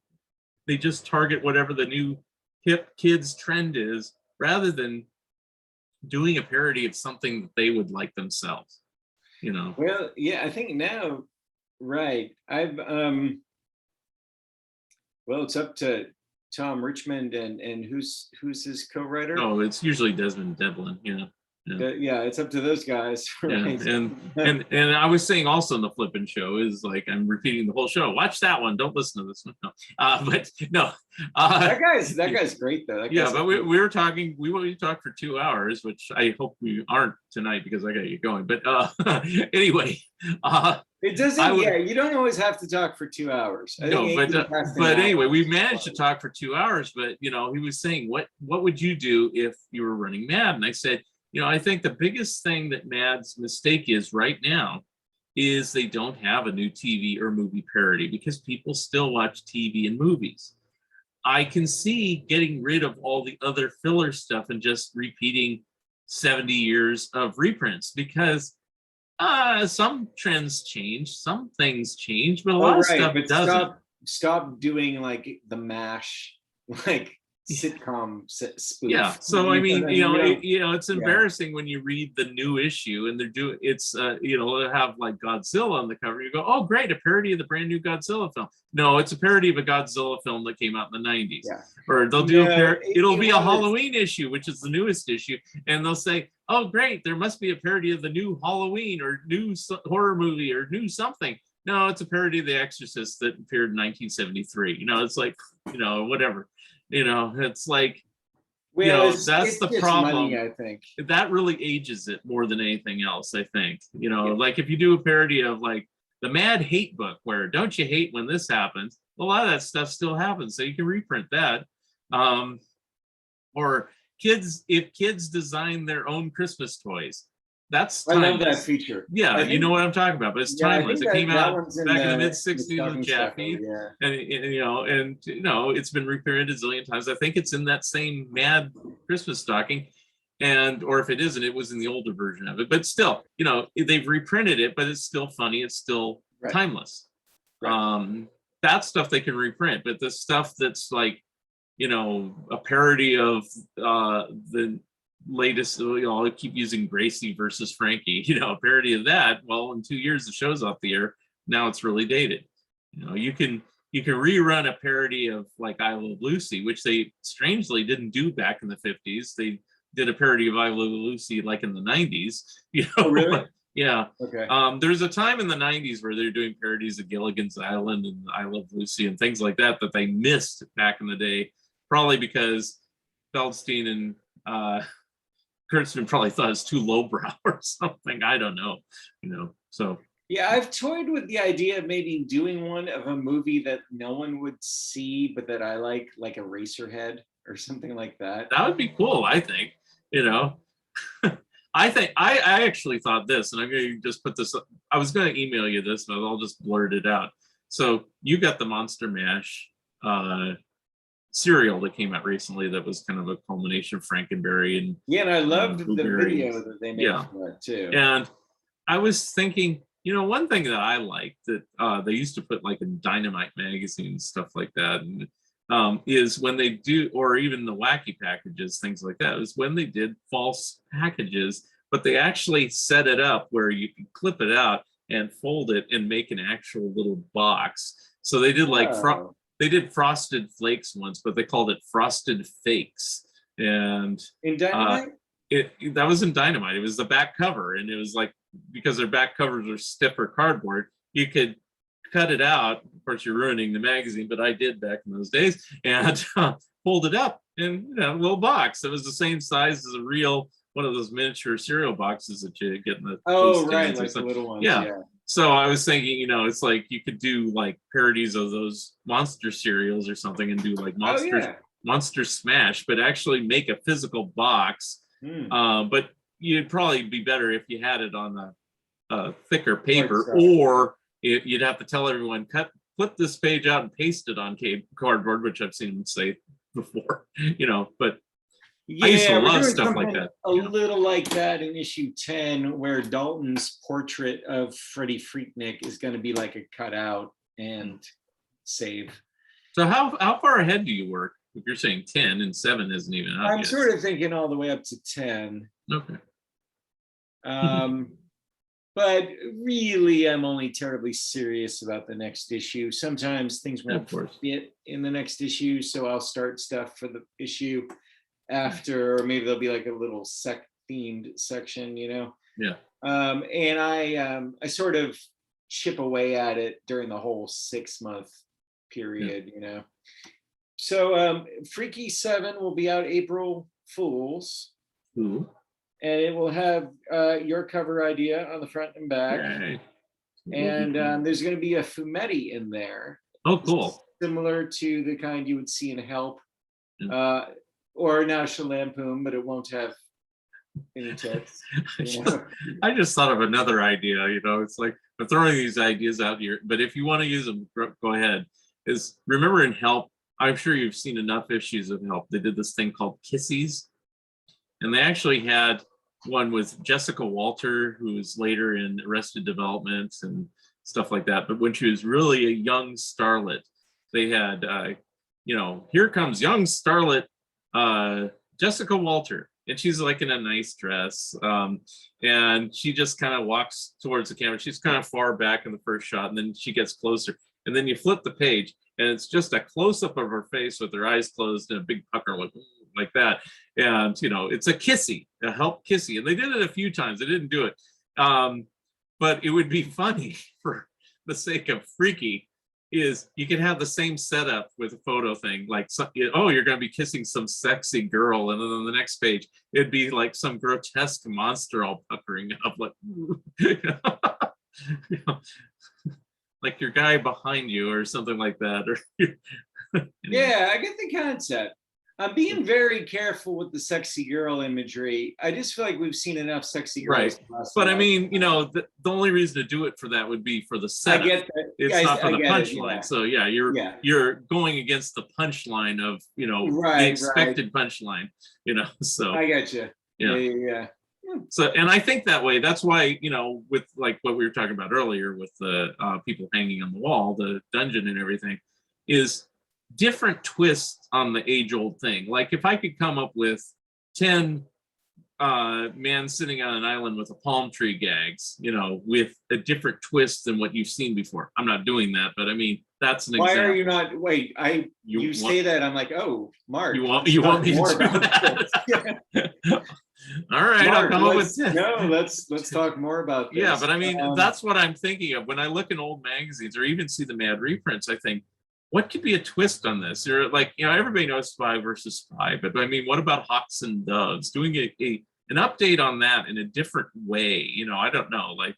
just target whatever the new hip kids trend is, rather than doing a parody of something that they would like themselves. Well, yeah, I think now, right. It's up to Tom Richmond and who's his co-writer? Oh, it's usually Desmond Devlin. Yeah, it's up to those guys. Right? Yeah, and I was saying also in the flippin' show is like, I'm repeating the whole show. Watch that one. Don't listen to this one. No, but no. That guy's great though. But we were talking. We talked for 2 hours, which I hope we aren't tonight because I got to get going. But anyway, it doesn't. You don't always have to talk for 2 hours. But anyway, we managed to talk for 2 hours. But he was saying, what would you do if you were running Mad? And I said, I think the biggest thing that Mad's mistake is right now is they don't have a new TV or movie parody, because people still watch TV and movies. I can see getting rid of all the other filler stuff and just repeating 70 years of reprints, because some trends change, some things change, but a lot of stuff doesn't. Stop doing like the MASH, like sitcom spoof. Yeah, so I mean, it's embarrassing when you read the new issue and they'll have like Godzilla on the cover. You go, oh great, a parody of the brand new Godzilla film. No, it's a parody of a Godzilla film that came out in the 90s. Yeah. Or they'll do it'll be a Halloween issue, which is the newest issue, and they'll say, oh great, there must be a parody of the new Halloween or new horror movie or new something. No, it's a parody of The Exorcist that appeared in 1973. It's like, whatever. It's like, that's the problem. Money, I think that really ages it more than anything else. I think, like if you do a parody of like the Mad Hate book, where don't you hate when this happens? A lot of that stuff still happens, so you can reprint that. Or if kids design their own Christmas toys, that's timeless. I love that feature. Yeah, you know what I'm talking about, but it's timeless. It came out back in the mid-60s with Jackie, and it's been reprinted a zillion times. I think it's in that same Mad Christmas stocking, or if it isn't, it was in the older version of it. But still, they've reprinted it, but it's still funny. It's still timeless. Right. That stuff they can reprint, but the stuff that's like, a parody of the latest, I keep using Gracie versus Frankie, a parody of that. Well, in 2 years the show's off the air. Now it's really dated. You can rerun a parody of like I Love Lucy, which they strangely didn't do back in the 50s. They did a parody of I Love Lucy like in the 90s. Oh, really? Yeah. Okay. There's a time in the 90s where they're doing parodies of Gilligan's Island and I Love Lucy and things like that they missed back in the day, probably because Feldstein and Kurtzman probably thought it's too lowbrow or something. I don't know, so. Yeah, I've toyed with the idea of maybe doing one of a movie that no one would see, but that I like Eraserhead or something like that. That would be cool, I think, I actually thought this, and I'm going to just put this, I was going to email you this, but I'll just blurt it out. So you got the Monster Mash cereal that came out recently that was kind of a culmination of Frankenberry and I loved the video that they made for that too. And I was thinking, one thing that I liked that they used to put like in Dynamite magazine and stuff like that, and is when they do, or even the wacky packages, things like that, is when they did false packages, but they actually set it up where you can clip it out and fold it and make an actual little box. So they did like they did Frosted Flakes once, but they called it Frosted Fakes. And In Dynamite? that was in Dynamite. It was the back cover, and it was like, because their back covers are stiffer cardboard, you could cut it out. Of course, you're ruining the magazine, but I did back in those days, and pulled it up in a little box. It was the same size as a real one of those miniature cereal boxes that you get in the Right, like the little ones. Yeah. So I was thinking, it's like you could do like parodies of those monster cereals or something, and do like Monster Smash, but actually make a physical box. But you'd probably be better if you had it on a thicker paper, or you'd have to tell everyone, flip this page out and paste it on cardboard, which I've seen them say before, but I used to love stuff like that. A little like that in issue 10, where Dalton's portrait of Freddie Freaknik is going to be like a cutout and save. So how far ahead do you work? If you're saying 10 and 7 isn't even up I'm yet. sort of thinking all the way up to 10. Okay. But really, I'm only terribly serious about the next issue. Sometimes things won't fit in the next issue, so I'll start stuff for the issue after, or maybe there'll be like a little themed section, Yeah. And I sort of chip away at it during the whole 6-month period, So Freaky 7 will be out April Fools. Ooh. And it will have your cover idea on the front and back. Yay. And there's going to be a fumetti in there. Oh, cool. Similar to the kind you would see in Help or National Lampoon, but it won't have any text. I just thought of another idea. It's like I'm throwing these ideas out here, but if you want to use them, go ahead. Remember in Help, I'm sure you've seen enough issues of Help. They did this thing called Kissies, and they actually had one with Jessica Walter, who was later in Arrested Development and stuff like that. But when she was really a young starlet, they had, here comes young starlet Jessica Walter. And she's like in a nice dress. And she just kind of walks towards the camera. She's kind of far back in the first shot, and then she gets closer. And then you flip the page, and it's just a close-up of her face with her eyes closed and a big pucker like that. And it's a kissy, a Help kissy, and they did it a few times. They didn't do it, but it would be funny for the sake of freaky. Is you can have the same setup with a photo thing, like you're going to be kissing some sexy girl, and then on the next page it'd be like some grotesque monster all puckering up, like like your guy behind you or something like that. Or yeah, I get the concept. I'm being very careful with the sexy girl imagery. I just feel like we've seen enough sexy girls. Right. But I mean, the only reason to do it for that would be for the setup. I get that. It's not for the punchline. So yeah, you're going against the punchline of, the expected punchline, so. I get you. Yeah. So, and I think that way, that's why, with like what we were talking about earlier with the people hanging on the wall, the dungeon and everything, is different twists on the age-old thing. Like if I could come up with 10 man sitting on an island with a palm tree gags, with a different twist than what you've seen before. I'm not doing that, but I mean, that's an example. Why are you not? Wait, you say that, I'm like, oh, Mark. You want me to do that? All right, Mark, I'll come up with 10. No, let's talk more about this. Yeah, but I mean, that's what I'm thinking of when I look in old magazines or even see the Mad reprints. I think, what could be a twist on this? Or like, everybody knows Spy versus Spy, but I mean, what about Hawks and Doves? Doing an update on that in a different way. I don't know. Like,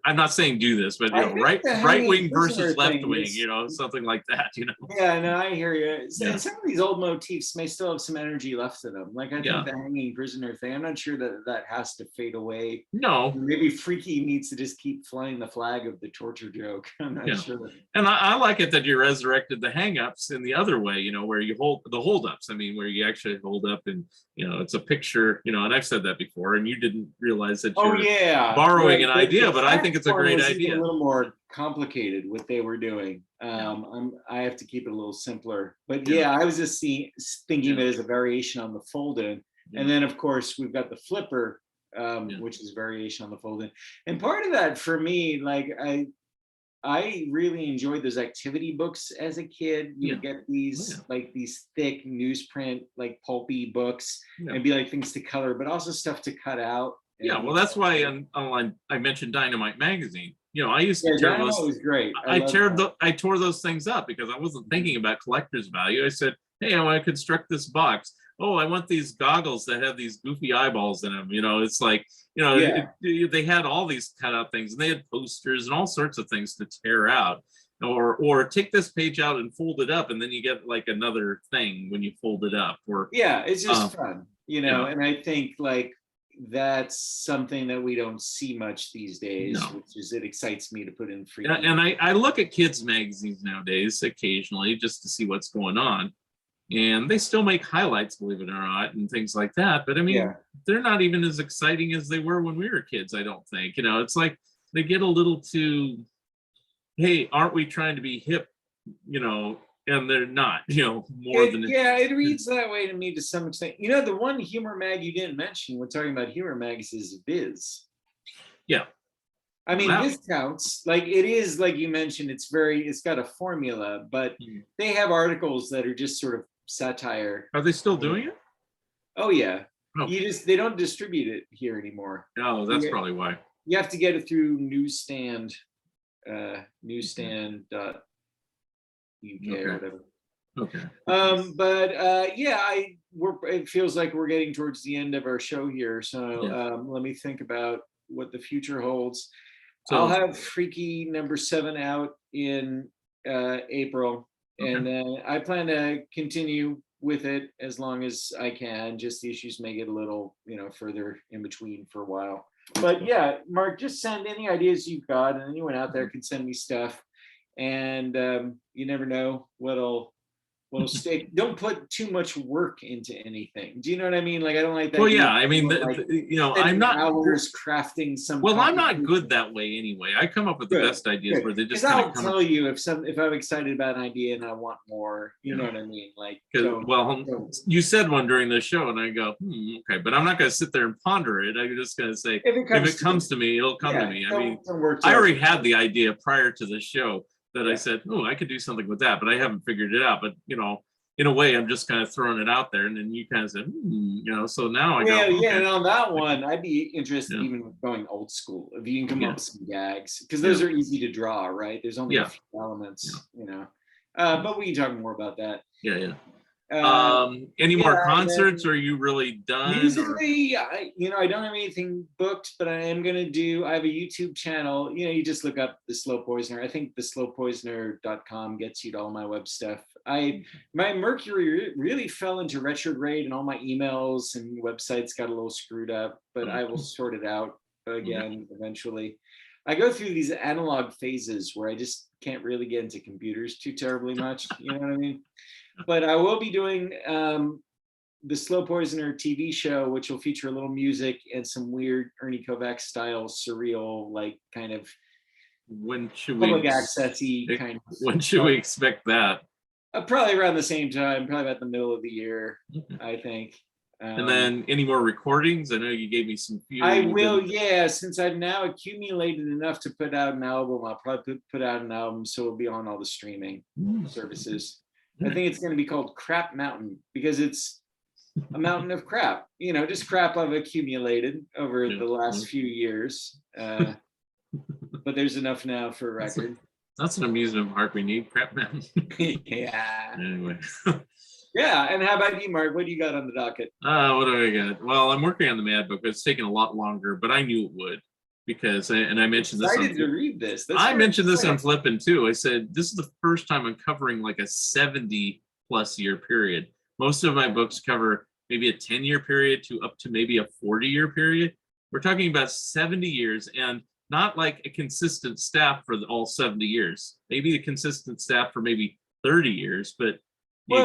I'm not saying do this, but right wing versus left wing, something like that. Yeah, no, I hear you. Some of these old motifs may still have some energy left in them. Like I think the hanging prisoner thing. I'm not sure that has to fade away. No, maybe Freaky needs to just keep flying the flag of the torture joke. I'm not sure. And I like it that you resurrected the hang-ups in the other way. Where you hold the hold-ups. I mean, where you actually hold up and it's a picture. And I've said that before, and you didn't realize that you're borrowing an idea, but I think it's a great idea. A little more complicated what they were doing. I have to keep it a little simpler, but I was just thinking of it as a variation on the fold-in, and then of course we've got the flipper, which is variation on the fold-in. And part of that for me, like I really enjoyed those activity books as a kid. You would get these like these thick newsprint, like pulpy books, and be like things to color, but also stuff to cut out. Yeah, well, that's why online I mentioned Dynamite magazine. You know, I used to tear Dynamite those. was great. I tore those things up because I wasn't thinking about collector's value. I said, hey, I want to construct this box. Oh, I want these goggles that have these goofy eyeballs in them. You know, it's like, you know, they had all these cutout things, and they had posters and all sorts of things to tear out. Or take this page out and fold it up, and then you get like another thing when you fold it up. Or it's just fun, you know. And I think like that's something that we don't see much these days, which is, it excites me to put in free. And I look at kids magazines nowadays occasionally just to see what's going on, and they still make highlights, believe it or not, and things like that. But I mean, they're not even as exciting as they were when we were kids, I don't think. You know, it's like they get a little too, hey, aren't we trying to be hip, you know, and they're not, you know, it reads that way to me to some extent. You know, the one humor mag you didn't mention, we're talking about humor mags, is Viz. Yeah. I mean, this counts. Like, it is, like you mentioned, it's got a formula, but they have articles that are just sort of satire. Are they still doing it? Oh yeah. Oh. They don't distribute it here anymore. No, that's probably why. You have to get it through newsstand, UK or whatever. Okay. It feels like we're getting towards the end of our show here. So let me think about what the future holds. So, I'll have Freaky #7 out in April, and then I plan to continue with it as long as I can. Just the issues may get a little, you know, further in between for a while. But yeah, Mark, just send any ideas you've got, and anyone out there can send me stuff. And you never know what'll stick. Don't put too much work into anything. Do you know what I mean? Like, I don't like that. Well, yeah, I mean, you know, I'm not hours crafting some. Well, I'm not good that way anyway. I come up with the best ideas where they just. I'll tell you if I'm excited about an idea and I want more. You know what I mean? Like, you said one during the show, and I go, okay, but I'm not going to sit there and ponder it. I'm just going to say, if it comes to me, it'll come to me. I mean, I already had the idea prior to the show. That I said, I could do something with that, but I haven't figured it out. But, you know, in a way, I'm just kind of throwing it out there. And then you kind of said, you know, so now I go. And on that one, I'd be interested even with going old school. If you can come up with some gags, because those are easy to draw, right? There's only a few elements, you know. But we can talk more about that. Any more concerts, or are you really done? Musically, I don't have anything booked, but I have a YouTube channel. You know, you just look up The Slow Poisoner. I think theslowpoisoner.com gets you to all my web stuff. My Mercury really fell into retrograde, and all my emails and websites got a little screwed up, but I will sort it out again eventually. I go through these analog phases where I just can't really get into computers too terribly much. You know what I mean? But I will be doing the Slow Poisoner TV show, which will feature a little music and some weird Ernie Kovacs style surreal, like kind of public accessy kind of. When should we expect that? Probably around the same time, probably about the middle of the year, I think. And then any more recordings? I know you gave me some. I will, since I've now accumulated enough to put out an album, I'll probably put out an album, so it'll be on all the streaming services. I think it's going to be called Crap Mountain, because it's a mountain of crap, you know, just crap I've accumulated over the last few years. But there's enough now for a record. That's an amusement park we need, Crap Mountain. Anyway. And how about you, Mark? What do you got on the docket? What do I got? Well, I'm working on the Mad Book. It's taken a lot longer, but I knew it would. Because, and I mentioned this. Excited to read this. I mentioned this on Flippin' too. I said, this is the first time I'm covering like a 70+ year period. Most of my books cover maybe a 10-year period to up to maybe a 40-year period. We're talking about 70 years, and not like a consistent staff for all 70 years. Maybe a consistent staff for maybe 30 years, but we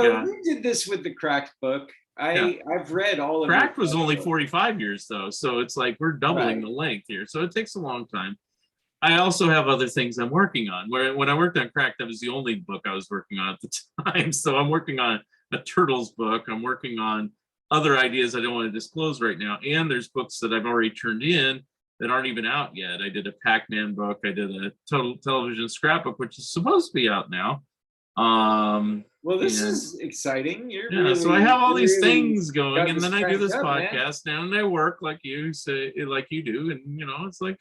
did this with the Cracked book. I've read all of it. Cracked was only 45 years though, so it's like we're doubling the length here, so it takes a long time. I also have other things I'm working on. When I worked on Cracked, that was the only book I was working on at the time. So I'm working on a Turtles book. I'm working on other ideas I don't want to disclose right now, and there's books that I've already turned in that aren't even out yet. I did a Pac-Man book. I did a total television scrapbook, which is supposed to be out now. Well, this and- is exciting. You're Yeah, really, so I have all these really things going, got and this then I do cranked this up, man. podcast, and I work like you say, like you do, and it's like,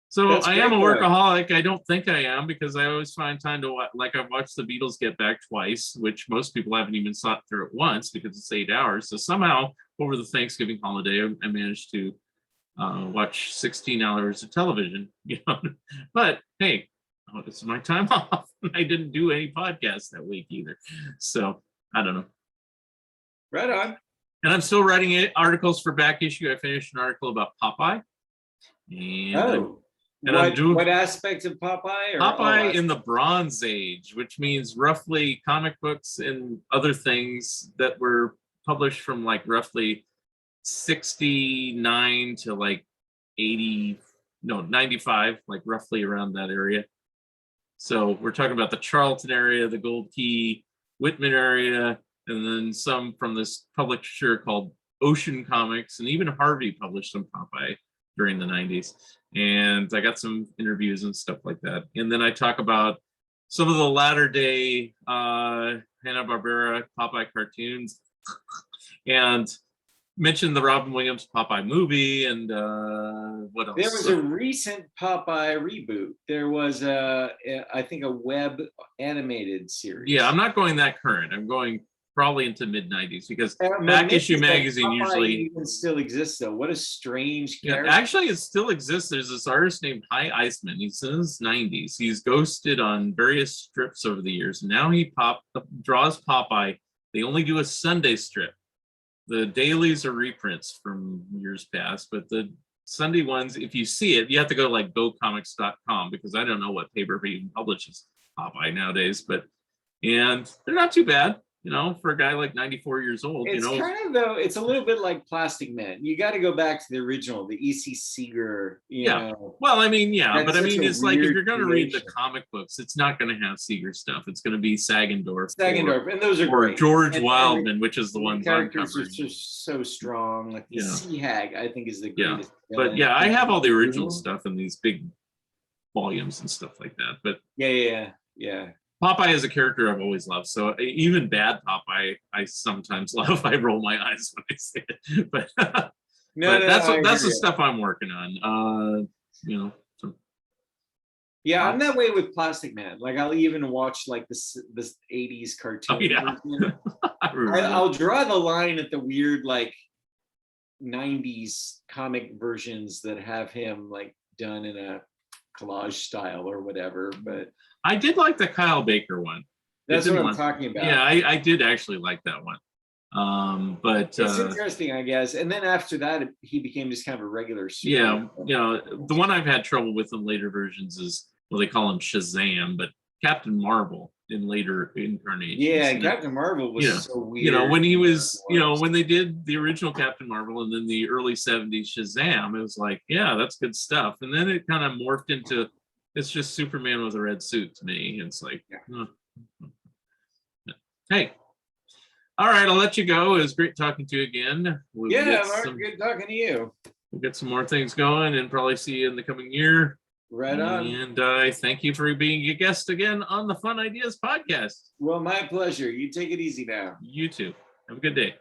so That's I am a great, though. workaholic. I don't think I am, because I always find time to watch. Like, I've watched the Beatles Get Back twice, which most people haven't even sat through it once because it's 8 hours. So somehow over the Thanksgiving holiday, I managed to watch 16 hours of television. But hey, this is my time off. I didn't do any podcasts that week either, so I don't know. Right on. And I'm still writing articles for Back Issue. I finished an article about Popeye. And I'm doing what aspect of Popeye? Or Popeye in the Bronze Age, which means roughly comic books and other things that were published from like roughly 69 to like 95, like roughly around that area. So we're talking about the Charlton area, the Gold Key, Whitman area, and then some from this publisher called Ocean Comics, and even Harvey published some Popeye during the 90s. And I got some interviews and stuff like that. And then I talk about some of the latter day Hanna-Barbera Popeye cartoons and mention the Robin Williams Popeye movie and what else? There was a recent Popeye reboot. There was I think a web animated series. Yeah, I'm not going that current. I'm going probably into mid 90s, because My Back myth Issue is that magazine Popeye usually even still exists though. What a strange character. actually it still exists. There's this artist named Hy Iceman. He's in his 90s. He's ghosted on various strips over the years. Now he draws Popeye. They only do a Sunday strip. The dailies are reprints from years past, but the Sunday ones, if you see it, you have to go to like gocomics.com, because I don't know what paper even publishes Popeye nowadays, and they're not too bad, for a guy like 94 years old. It's kind of, though, it's a little bit like Plastic Man. You got to go back to the original, the E.C. Seeger. You know. Well, I mean, yeah, That's but I mean, such a it's like, if weird you're going to read the creation. comic books, it's not going to have Seeger stuff. It's going to be Sagendorf. And those are or great. George And Wildman, which is the ones I'm characters are covering. just so strong. Like the Sea Hag, I think, is the Yeah. greatest. But yeah, I have all the original stuff in these big volumes and stuff like that. But yeah. Popeye is a character I've always loved. So even bad Popeye, I sometimes love. I roll my eyes when I see it. But, that's the stuff I'm working on. So. Yeah, I'm that way with Plastic Man. Like, I'll even watch like this 80s cartoon. Oh, yeah. I'll draw the line at the weird like 90s comic versions that have him like done in a collage style or whatever. But I did like the Kyle Baker one. that's what I'm talking about. Yeah, I did actually like that one. But it's interesting, I guess. And then after that, he became just kind of a regular superhero. Yeah, the one I've had trouble with in later versions is, well, they call him Shazam, but Captain Marvel in later incarnations. Yeah, Captain Marvel was so weird. When he was, when they did the original Captain Marvel and then the early 70s Shazam, it was like, yeah, that's good stuff. And then it kind of morphed into, it's just Superman with a red suit to me. It's like, hey. All right, I'll let you go. It was great talking to you again. Mark, good talking to you. We'll get some more things going and probably see you in the coming year. Right on. And I thank you for being a guest again on the Fun Ideas podcast. Well, my pleasure. You take it easy now. You too. Have a good day.